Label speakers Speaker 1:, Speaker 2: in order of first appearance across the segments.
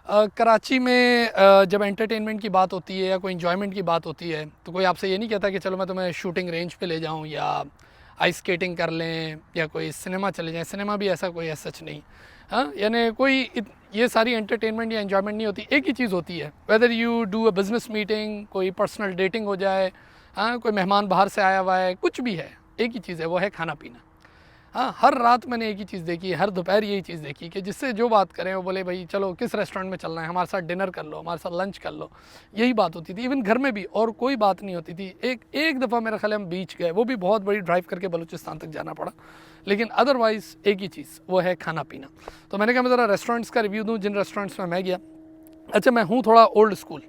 Speaker 1: कराची में जब एंटरटेनमेंट की बात होती है या कोई इन्जॉयमेंट की बात होती है तो कोई आपसे ये नहीं कहता कि चलो मैं तुम्हें शूटिंग रेंज पे ले जाऊं या आइस स्केटिंग कर लें या कोई सिनेमा चले जाएं। सिनेमा भी ऐसा कोई सच नहीं। हाँ, यानी ये सारी एंटरटेनमेंट या इन्जॉयमेंट नहीं होती। एक ही चीज़ होती है, whether you do a business meeting, कोई पर्सनल डेटिंग हो जाए, हाँ, कोई मेहमान बाहर से आया हुआ है, कुछ भी है, एक ही चीज़ है, वो है खाना पीना। हाँ, हर रात मैंने एक ही चीज़ देखी है, हर दोपहर यही चीज़ देखी कि जिससे जो बात करें वो बोले भाई चलो किस रेस्टोरेंट में चलना है, हमारे साथ डिनर कर लो, हमारे साथ लंच कर लो। यही बात होती थी। इवन घर में भी और कोई बात नहीं होती थी। एक दफ़ा मेरा ख्याल है हम बीच गए, वो भी बहुत बड़ी ड्राइव करके बलूचिस्तान तक जाना पड़ा, लेकिन अदरवाइज़ एक ही चीज़, वो है खाना पीना। तो मैंने कहा मैं ज़रा रेस्टोरेंट्स का रिव्यू दूँ जिन रेस्टोरेंट्स में मैं गया। अच्छा, मैं हूँ थोड़ा ओल्ड स्कूल,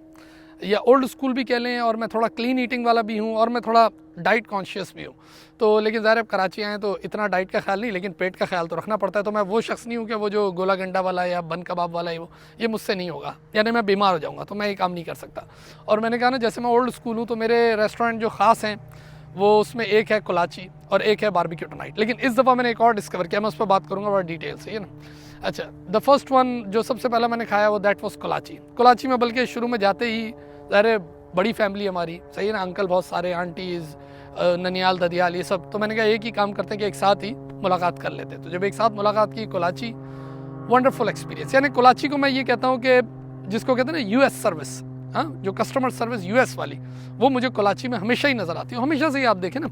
Speaker 1: या ओल्ड स्कूल भी कह लें, और मैं थोड़ा क्लीन ईटिंग वाला भी हूँ, और मैं थोड़ा डाइट कॉन्शियस भी हूँ। तो लेकिन ज़ाहिर अब कराची आए तो इतना डाइट का ख्याल नहीं, लेकिन पेट का ख्याल तो रखना पड़ता है। तो मैं वो शख्स नहीं हूँ कि वो जो गोला गंडा वाला या बन कबाब वाला है, वो ये मुझसे नहीं होगा, यानी मैं बीमार हो जाऊँगा, तो मैं ये काम नहीं कर सकता। और मैंने कहा ना, जैसे मैं ओल्ड स्कूल हूँ तो मेरे रेस्टोरेंट जो ख़ास हैं वो उसमें एक है कोलाची और एक है बारबेक्यू टुनाइट। लेकिन इस दफ़ा मैंने एक और डिस्कवर किया, मैं उस पर बात करूँगा बड़ा डिटेल से, है ना। अच्छा, द फर्स्ट वन जो सबसे पहला मैंने खाया वो दैट वॉज कोलाची। कोलाची में बल्कि शुरू में जाते ही, ज़ाहिर बड़ी फैमिली हमारी, सही है ना, अंकल बहुत सारे, आंटीज़, ननियाल ददियाल, ये सब। तो मैंने कहा एक ही काम करते हैं कि एक साथ ही मुलाकात कर लेते। तो जब एक साथ मुलाकात की, कोलाची वंडरफुल एक्सपीरियंस। यानी कोलाची को मैं ये कहता हूँ कि जिसको कहते हैं ना यूएस सर्विस, हाँ, जो कस्टमर सर्विस यूएस वाली, वो मुझे कोलाची में हमेशा ही नज़र आती है। हमेशा से ही आप देखें ना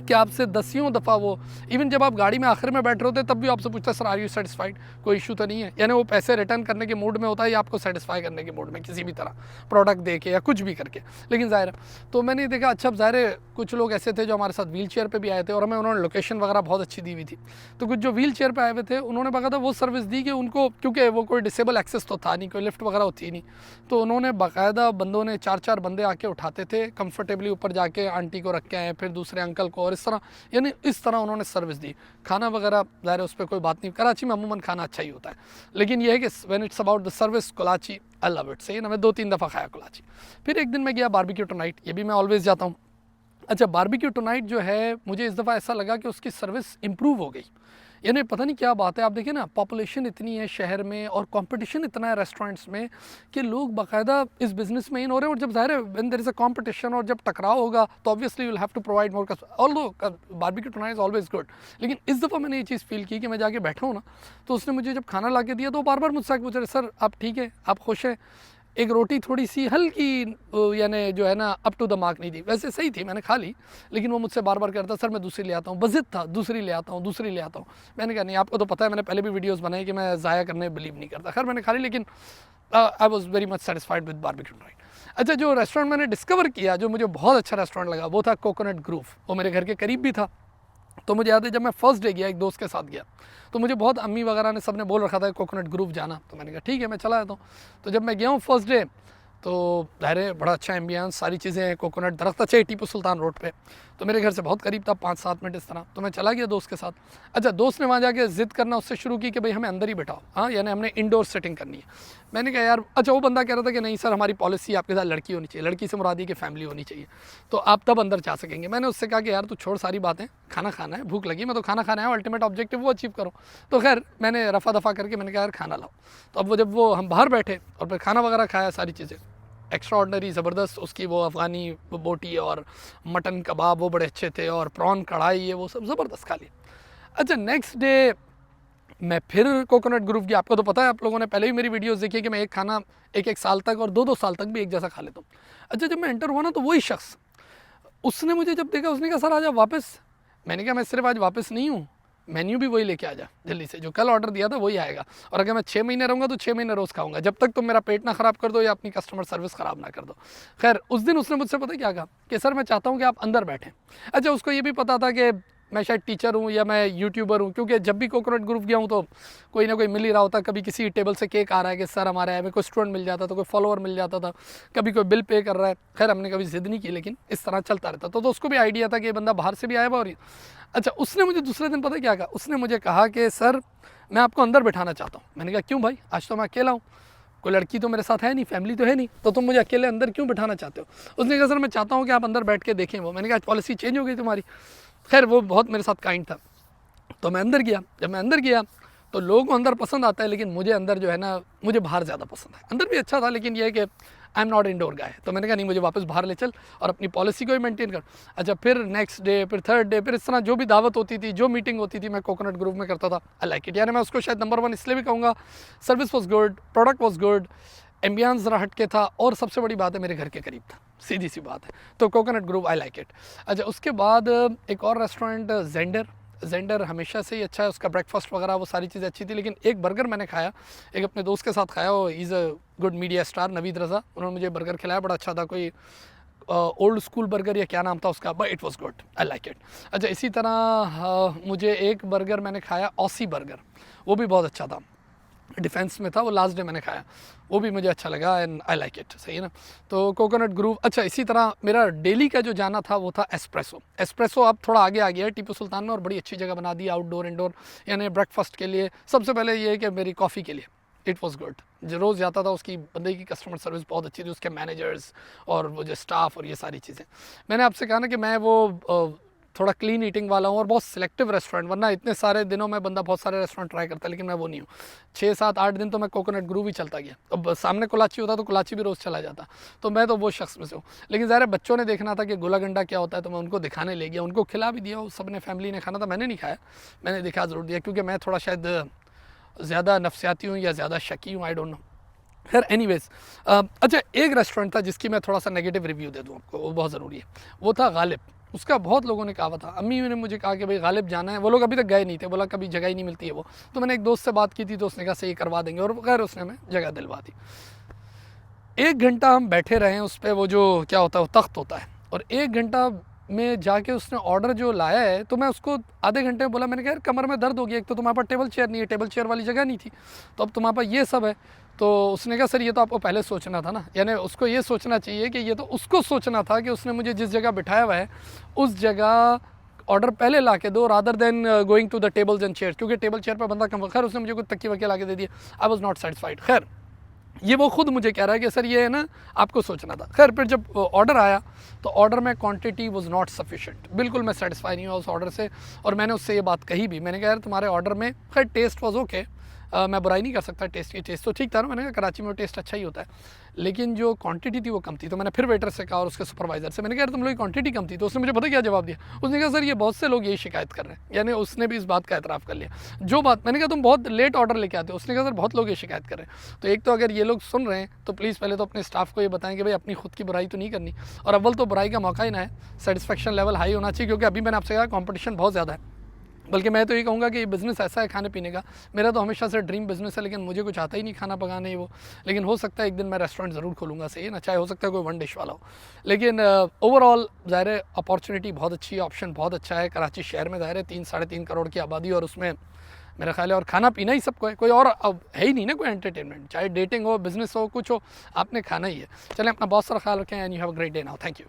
Speaker 1: कि आपसे दसियों दफ़ा वो, इवन जब आप गाड़ी में आखिर में बैठ रहे होते तब भी आपसे पूछता है सर आर यू सेटिस्फाइड, कोई इशू तो नहीं है। यानी वो पैसे रिटर्न करने के मूड में होता है या आपको सेटिस्फाई करने के मूड में, किसी भी तरह प्रोडक्ट दे के या कुछ भी करके। लेकिन ज़ाहिर तो मैंने देखा, अच्छा ज़ाहिर कुछ लोग ऐसे थे जो हमारे साथ व्हील चेयर पर भी आए थे, और हमें उन्होंने लोकेशन वगैरह बहुत अच्छी दी हुई थी। तो कुछ जो व्हील चेयर पर आए हुए थे उन्होंने बाकायदा वो सर्विस दी कि उनको, क्योंकि वो कोई डिसेबल एक्सेस तो था नहीं, कोई लिफ्ट वगैरह होती नहीं, तो उन्होंने बाकायदा बंदों ने 4-4 बंदे आके उठाते थे, कंफर्टेबली ऊपर जाके आंटी को रख के आए, फिर दूसरे अंकल को, और इस तरह, यानी इस तरह उन्होंने सर्विस दी। खाना वगैरह ज़ाहिर उस पर कोई बात नहीं, कराची में अमूमन खाना अच्छा ही होता है, लेकिन यह है कि when it's about the service, कोलाची आई लव इट। सही ना, मैं 2-3 दफ़ा खाया कोलाची। फिर एक दिन मैं गया बारबेक्यू टुनाइट, ये भी मैं ऑलवेज़ जाता हूँ। अच्छा, बारबेक्यू टुनाइट जो है, मुझे इस दफ़ा ऐसा लगा कि उसकी सर्विस इम्प्रूव हो गई। यानी पता नहीं क्या बात है, आप देखिए ना, पॉपुलेशन इतनी है शहर में और कंपटीशन इतना है रेस्टोरेंट्स में कि लोग बाकायदा इस बिज़नेस में इन हो रहे हैं। और जब ज़ाहिर है when there is a competition और जब टकराव होगा तो obviously you will have to provide more, although barbecue tonight is always good. लेकिन इस दफ़ा मैंने ये चीज़ फील की कि मैं जाके बैठा हूँ ना, तो उसने मुझे जब खाना ला के दिया तो बार बार मुझसे पूछ रहे, सर आप ठीक है, आप खुश हैं। एक रोटी थोड़ी सी हल्की, यानी जो है ना, अप टू द मार्क नहीं थी, वैसे सही थी, मैंने खा ली, लेकिन वो मुझसे बार बार कहता सर मैं दूसरी ले आता हूँ, बज़िद था, दूसरी ले आता हूँ, दूसरी ले आता हूँ। मैंने कहा नहीं, आपको तो पता है, मैंने पहले भी वीडियोस बनाई कि मैं ज़ाया करने बिलीव नहीं करता। खैर मैंने खा ली, लेकिन I was very much satisfied with barbecue tonight. अच्छा, जो रेस्टोरेंट मैंने डिस्कवर किया, जो मुझे बहुत अच्छा रेस्टोरेंट लगा, वो था कोकोनट ग्रूव। वो मेरे घर के करीब भी था। तो मुझे याद है जब मैं फर्स्ट डे गया, एक दोस्त के साथ गया, तो मुझे बहुत अम्मी वगैरह ने, सब ने बोल रखा था कोकोनट ग्रूव जाना, तो मैंने कहा ठीक है मैं चला जाता हूँ। तो जब मैं गया हूँ फर्स्ट डे, तो ज़ाहिर है बड़ा अच्छा एम्बियंस, सारी चीज़ें हैं, कोकोनट दरख्त अच्छे, टीपू सुल्तान रोड पे, तो मेरे घर से बहुत करीब था, 5-7 मिनट इस तरह। तो मैं चला गया दोस्त के साथ। अच्छा, दोस्त ने वहाँ जाके ज़िद करना उससे शुरू की कि भाई हमें अंदर ही बैठाओ, हाँ, यानी हमने इंडोर सेटिंग करनी है। मैंने कहा यार, अच्छा वो बंदा कह रहा था कि नहीं सर हमारी पॉलिसी आपके साथ लड़की होनी चाहिए, लड़की से मुरादी की फैमिली होनी चाहिए, तो आप तब अंदर जा सकेंगे। मैंने उससे कहा कि यार तू छोड़ सारी बातें, खाना खाना है, भूख लगी, मैं तो खाना खाना है, अल्टीमेट ऑब्जेक्टिव वो अचीव करो। तो खैर मैंने रफ़ा दफ़ा करके मैंने कहा यार खाना लाओ। तो अब जब वो हम बाहर बैठे और फिर खाना वगैरह खाया, सारी चीज़ें एक्स्ट्रा ऑर्डनरी ज़बरदस्त, उसकी वो अफ़गानी बोटी और मटन कबाब वो बड़े अच्छे थे, और प्रॉन कढ़ाई, ये वो सब ज़बरदस्त खा लिया। अच्छा, नेक्स्ट डे मैं फिर कोकोनट ग्रूव गया। आपको तो पता है, आप लोगों ने पहले भी मेरी वीडियोस देखी है कि मैं एक खाना एक साल तक और 2-2 साल तक भी एक जैसा खा लेता हूँ। अच्छा, जब मैं एंटर हुआ ना, तो वही शख्स, उसने मुझे जब देखा, उसने कहा सर आ जा वापस। मैंने कहा मैं सिर्फ आज वापस नहीं हूँ, मेन्यू भी वही लेके आ जा दिल्ली से, जो कल ऑर्डर दिया था वही आएगा, और अगर मैं 6 महीने रहूँगा तो 6 महीने रोज़ खाऊंगा, जब तक तुम मेरा पेट ना ख़राब कर दो या अपनी कस्टमर सर्विस ख़राब ना कर दो। खैर उस दिन उसने मुझसे पता क्या कहा कि सर मैं चाहता हूँ कि आप अंदर बैठें। अच्छा, उसको ये भी पता था कि मैं शायद टीचर हूँ या मैं यूट्यूबर हूँ, क्योंकि जब भी कोकोनट ग्रुप गया हूँ तो कोई ना कोई मिल ही रहा होता। कभी किसी टेबल से केक आ रहा है कि सर हमारे यहाँ में, कोई स्टूडेंट मिल जाता था, कोई फॉलोअर मिल जाता था, कभी कोई बिल पे कर रहा है। खैर हमने कभी ज़िद नहीं की, लेकिन इस तरह चलता रहता। तो उसको भी आइडिया था कि ये बंदा बाहर से भी आया हुआ। और अच्छा, उसने मुझे दूसरे दिन पता क्या कहा, उसने मुझे कहा कि सर मैं आपको अंदर बैठाना चाहता हूँ। मैंने कहा क्यों भाई, आज तो मैं अकेला हूँ, कोई लड़की तो मेरे साथ है नहीं, फैमिली तो है नहीं, तो तुम मुझे अकेले अंदर क्यों बैठाना चाहते हो। उसने कहा सर मैं चाहता हूँ कि आप अंदर बैठ के देखें वो। मैंने कहा पॉलिसी चेंज हो गई तुम्हारी। खैर वो बहुत मेरे साथ काइंड था। तो मैं अंदर गया। जब मैं अंदर गया तो लोगों को अंदर पसंद आता है, लेकिन मुझे अंदर जो है ना, मुझे बाहर ज़्यादा पसंद है। अंदर भी अच्छा था, लेकिन ये है कि आई एम नॉट इंडोर गाय, तो मैंने कहा नहीं, मुझे वापस बाहर ले चल और अपनी पॉलिसी को ही मेंटेन कर। अच्छा, फिर नेक्स्ट डे, फिर थर्ड डे, फिर इस तरह जो भी दावत होती थी, जो मीटिंग होती थी, मैं कोकोनट ग्रुप में करता था। I like it. यानी मैं उसको शायद नंबर 1 इसलिए भी कहूँगा, service was good, product was good, ambience ज़रा हट के था, और सबसे बड़ी बात है मेरे घर के करीब था, सीधी सी बात है। तो coconut group I like it. अच्छा, उसके बाद एक और रेस्टोरेंट जेंडर हमेशा से ही अच्छा है, उसका ब्रेकफास्ट वगैरह वो सारी चीज़ें अच्छी थी। लेकिन एक बर्गर मैंने खाया, एक अपने दोस्त के साथ खाया, वो is a good media star, Naveed Raza, उन्होंने मुझे बर्गर खिलाया, बड़ा अच्छा था, कोई ओल्ड स्कूल बर्गर या क्या नाम था उसका, but it was good, I like it. अच्छा, इसी तरह मुझे एक बर्गर मैंने खाया, ऑसी बर्गर, वो भी बहुत अच्छा था, डिफेंस में था, वो लास्ट डे मैंने खाया, वो भी मुझे अच्छा लगा एंड आई लाइक इट। सही है ना। तो कोकोनट ग्रूव। अच्छा, इसी तरह मेरा डेली का जो जाना था वो था एस्प्रेसो। एस्प्रेसो अब थोड़ा आगे आ गया है टीपू सुल्तान में, और बड़ी अच्छी जगह बना दी, आउटडोर इंडोर, यानी ब्रेकफास्ट के लिए। सबसे पहले ये है कि मेरी कॉफ़ी के लिए इट वॉज़ गुड, जो रोज़ जाता था, उसकी बंदे की कस्टमर सर्विस बहुत अच्छी थी, उसके मैनेजर्स और वो जो स्टाफ और ये सारी चीज़ें। मैंने आपसे कहा ना कि मैं वो थोड़ा क्लीन ईटिंग वाला हूँ और बहुत सिलेक्टिव रेस्टोरेंट, वरना इतने सारे दिनों में बंदा बहुत सारे रेस्टोरेंट ट्राई करता है, लेकिन मैं वो नहीं हूँ। 6, 7, 8 दिन तो मैं कोकोनट ग्रूव ही चलता गया। अब सामने कोलाची होता तो कोलाची भी रोज़ चला जाता, तो मैं तो वो शख्स में से हूँ। लेकिन ज़ाहिर है बच्चों ने देखना था कि गोला गंडा क्या होता है, तो मैं उनको दिखाने ले गया, उनको खिला भी दिया, सब ने फैमिली ने खाना था, मैंने नहीं खाया, मैंने दिखा ज़रूर दिया, क्योंकि मैं थोड़ा शायद ज़्यादा नफ्सियाती हूँ या ज़्यादा शकी हूँ, आई डोंट नो। खैर एनीवेज़, अच्छा, एक रेस्टोरेंट था जिसकी मैं थोड़ा सा नेगेटिव रिव्यू दे दूँ आपको, वो बहुत ज़रूरी है, वो था गालिब। उसका बहुत लोगों ने कहा था, अम्मी ने मुझे कहा कि भाई गालिब जाना है, वो लोग अभी तक गए नहीं थे, बोला कभी जगह ही नहीं मिलती है वो। तो मैंने एक दोस्त से बात की थी, तो उसने कहा सही करवा देंगे, और खैर उसने हमें जगह दिलवा दी। 1 घंटा हम बैठे रहे उस पर, वो जो क्या होता है वो तख्त होता है, और 1 घंटा में जाके उसने ऑर्डर जो लाया है, तो मैं उसको आधे घंटे में बोला, मैंने कहा यार कमर में दर्द हो गया, एक तो तुम्हारे पास टेबल चेयर नहीं है, टेबल चेयर वाली जगह नहीं थी, तो अब तुम्हारे पास ये सब है। तो उसने कहा सर ये तो आपको पहले सोचना था ना, यानी उसको ये सोचना चाहिए कि ये तो उसको सोचना था कि उसने मुझे जिस जगह बिठाया हुआ है उस जगह ऑर्डर पहले ला के दो, rather than going to the tables and chair, क्योंकि टेबल चेयर पर बंदा कम। खैर उसने मुझे कुछ तकिए वकिए ला के दे दिया, आई वॉज नॉट सेटिस्फाइड। खैर ये वो खुद मुझे कह रहा है कि सर ये है ना, आपको सोचना था। खैर फिर जब ऑर्डर आया तो ऑर्डर में क्वांटिटी वाज नॉट सफिशिएंट, बिल्कुल मैं सेटिस्फाई नहीं हुआ उस ऑर्डर से, और मैंने उससे ये बात कही भी, मैंने कहा यार तुम्हारे ऑर्डर में, खैर टेस्ट वाज ओके, मैं बुराई नहीं कर सकता, टेस्ट तो ठीक था ना, मैंने कहा कराची में टेस्ट अच्छा ही होता है, लेकिन जो क्वांटिटी थी वो कम थी। तो मैंने फिर वेटर से कहा और उसके सुपरवाइजर से, मैंने कहा यार तुम लोग की क्वांटिटी कम थी, तो उसने मुझे पता क्या जवाब दिया, उसने कहा सर ये बहुत से लोग यही शिकायत कर रहे हैं, यानी उसने भी इस बात का एतराफ़ कर लिया। जो बात मैंने कहा तुम बहुत लेट ऑर्डर लेके आते हो, उसने कहा सर बहुत लोग ये शिकायत कर रहे हैं। तो एक तो अगर ये लोग सुन रहे हैं तो प्लीज़ पहले तो अपने स्टाफ को ये बताएं कि भाई अपनी खुद की बुराई तो नहीं करनी, और अव्वल तो बुराई का मौका ही ना है, सेटिस्फेक्शन लेवल हाई होना चाहिए, क्योंकि अभी मैंने आपसे कहा कॉम्पिटिशन बहुत ज़्यादा है। बल्कि मैं तो ये कहूँगा कि ये बिज़नेस ऐसा है खाने पीने का, मेरा तो हमेशा से ड्रीम बिज़नेस है, लेकिन मुझे कुछ आता ही नहीं खाना पकाने वो। लेकिन हो सकता है एक दिन मैं रेस्टोरेंट ज़रूर खोलूँगा, सही है ना, चाहे हो सकता है कोई 1 डिश वाला हो। लेकिन ओवरऑल ज़ाहिर है अपॉर्चुनिटी बहुत अच्छी है, ऑप्शन बहुत अच्छा है। कराची शहर में ज़ाहिर है 3 साढ़े 3 करोड़ की आबादी, और उसमें मेरा ख्याल है और खाना पीना ही सबको है, कोई और अब है ही नहीं ना कोई एंटरटेनमेंट, चाहे डेटिंग हो, बिज़नेस हो, कुछ हो, आपने खाना ही है। चलें, अपना बहुत सारा ख्याल रखें, and you have a great day now. Thank you.